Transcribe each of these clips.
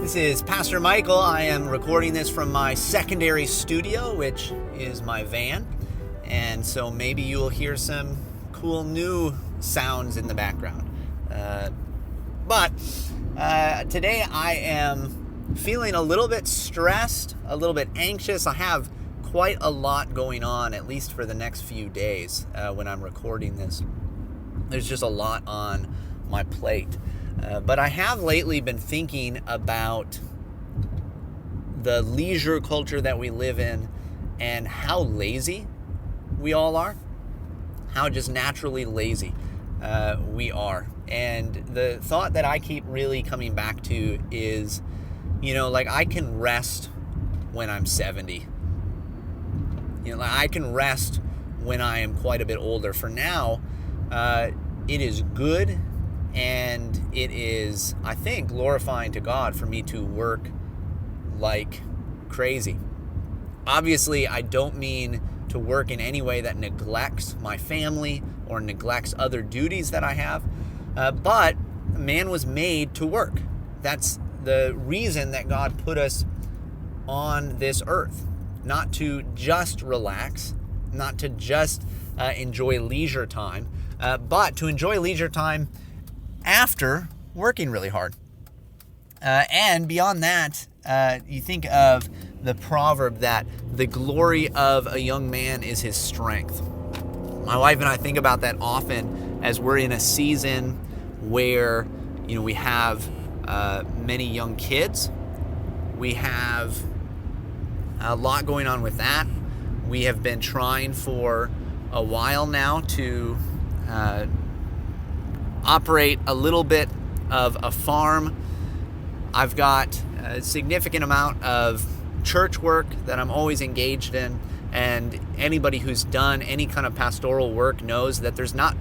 This is Pastor Michael. I am recording this from my secondary studio, which is my van. And so maybe you'll hear some cool new sounds in the background. But today I am feeling a little bit stressed, a little bit anxious. I have quite a lot going on, at least for the next few days when I'm recording this. There's just a lot on my plate. But I have lately been thinking about the leisure culture that we live in and how lazy we all are, how just naturally lazy we are. And the thought that I keep really coming back to is, I can rest when I'm 70. I can rest when I am quite a bit older. For now, it is good. And it is, I think, glorifying to God for me to work like crazy. Obviously, I don't mean to work in any way that neglects my family or neglects other duties that I have. But man was made to work. That's the reason that God put us on this earth. Not to just relax, not to just enjoy leisure time, but to enjoy leisure time after working really hard. And beyond that, you think of the proverb that the glory of a young man is his strength. My wife and I think about that often as we're in a season where, we have many young kids. We have a lot going on with that. We have been trying for a while now to operate a little bit of a farm. I've got a significant amount of church work that I'm always engaged in, and anybody who's done any kind of pastoral work knows that there's not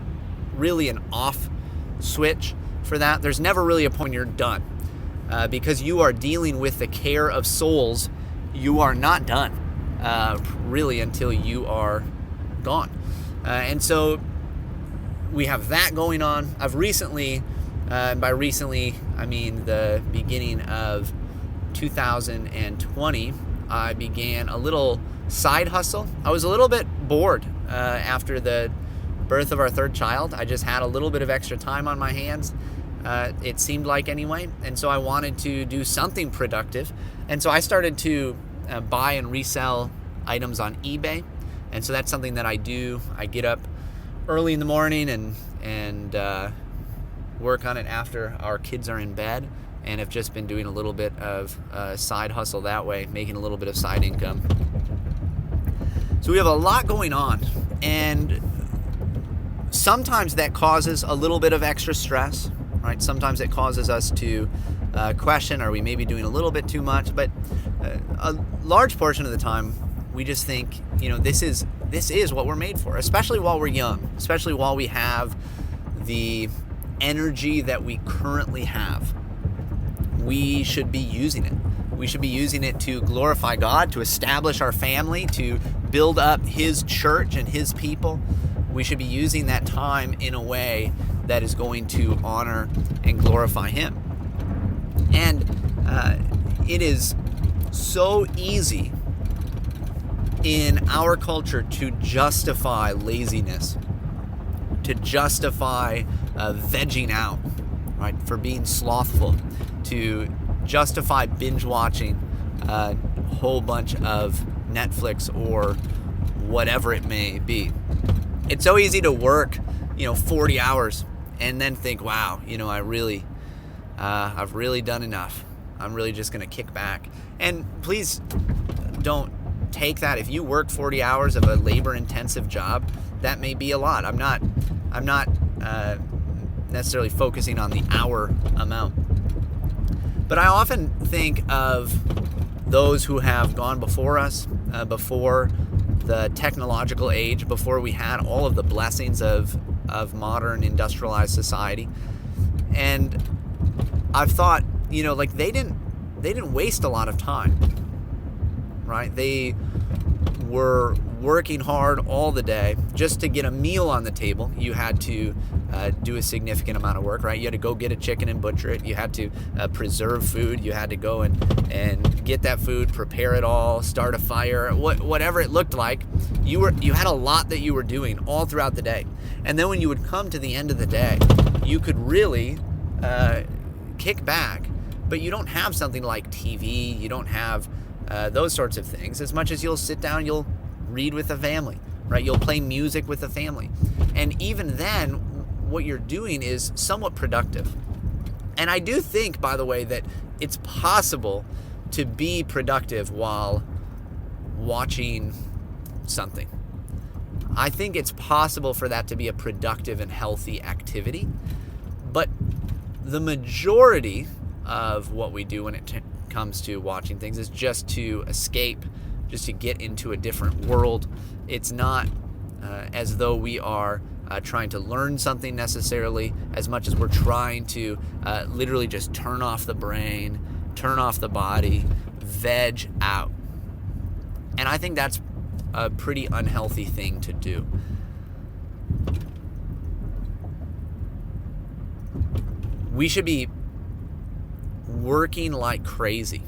really an off switch for that. There's never really a point you're done, because you are dealing with the care of souls. You are not done really until you are gone. And so we have that going on. I've recently, by recently, I mean the beginning of 2020, I began a little side hustle. I was a little bit bored after the birth of our third child. I just had a little bit of extra time on my hands, it seemed like anyway, and so I wanted to do something productive. And so I started to buy and resell items on eBay, and so that's something that I do. I get up early in the morning and work on it after our kids are in bed, and have just been doing a little bit of side hustle that way, making a little bit of side income. So we have a lot going on, and sometimes that causes a little bit of extra stress, right? Sometimes it causes us to question, are we maybe doing a little bit too much? But a large portion of the time, we just think, this is what we're made for, especially while we're young, especially while we have the energy that we currently have. We should be using it. We should be using it to glorify God, to establish our family, to build up His church and His people. We should be using that time in a way that is going to honor and glorify Him. And it is so easy in our culture to justify laziness, to justify vegging out, right, for being slothful, to justify binge watching a whole bunch of Netflix or whatever it may be. It's so easy to work, 40 hours and then think, wow, I've really done enough. I'm really just going to kick back. And please don't take that. If you work 40 hours of a labor-intensive job, that may be a lot. I'm not necessarily focusing on the hour amount. But I often think of those who have gone before us, before the technological age, before we had all of the blessings of modern industrialized society. And I've thought, they didn't waste a lot of time, right? They were working hard all the day just to get a meal on the table. You had to do a significant amount of work, right? You had to go get a chicken and butcher it. You had to preserve food. You had to go and get that food, prepare it all, start a fire, whatever it looked like. You had a lot that you were doing all throughout the day. And then when you would come to the end of the day, you could really kick back, but you don't have something like TV. You don't have those sorts of things. As much as you'll sit down, you'll read with the family, right? You'll play music with the family. And even then, what you're doing is somewhat productive. And I do think, by the way, that it's possible to be productive while watching something. I think it's possible for that to be a productive and healthy activity. But the majority of what we do when it comes to watching things is just to escape, just to get into a different world. It's not as though we are trying to learn something necessarily, as much as we're trying to literally just turn off the brain, turn off the body, veg out. And I think that's a pretty unhealthy thing to do. We should be working like crazy.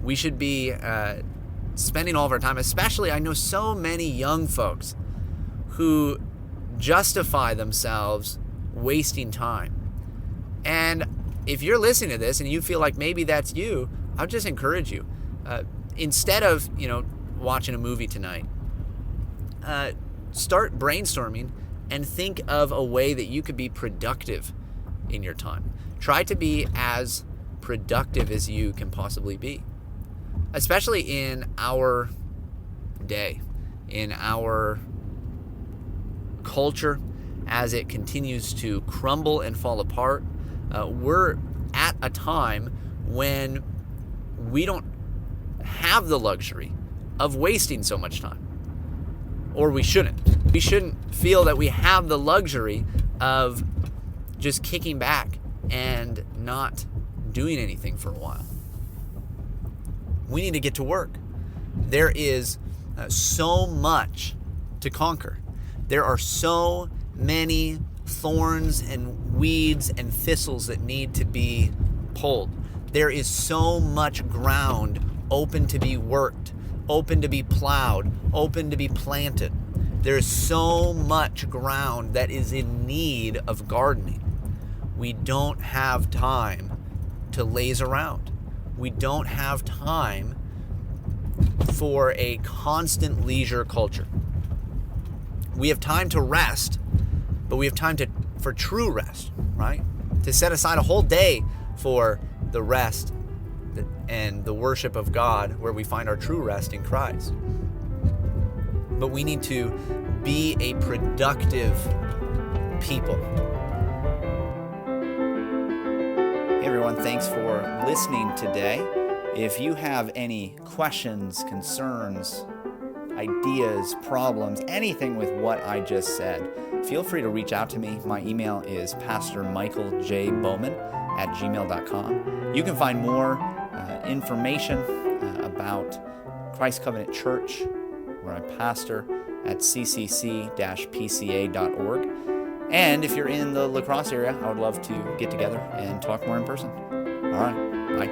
We should be spending all of our time, especially I know so many young folks who justify themselves wasting time. And if you're listening to this and you feel like maybe that's you, I'll just encourage you. Instead of, watching a movie tonight, start brainstorming and think of a way that you could be productive in your time. Try to be as productive as you can possibly be, especially in our day, in our culture, as it continues to crumble and fall apart. We're at a time when we don't have the luxury of wasting so much time, or we shouldn't. We shouldn't feel that we have the luxury of just kicking back and not doing anything for a while. We need to get to work. There is so much to conquer. There are so many thorns and weeds and thistles that need to be pulled. There is so much ground open to be worked, open to be plowed, open to be planted. There is so much ground that is in need of gardening. We don't have time to laze around. We don't have time for a constant leisure culture. We have time to rest, but we have time for true rest, right? To set aside a whole day for the rest and the worship of God, where we find our true rest in Christ. But we need to be a productive people. Hey everyone, thanks for listening today. If you have any questions, concerns, ideas, problems, anything with what I just said, feel free to reach out to me. My email is pastormichaeljbowman@gmail.com. You can find more information about Christ Covenant Church, where I pastor, at ccc-pca.org. And if you're in the La Crosse area, I would love to get together and talk more in person. All right, bye.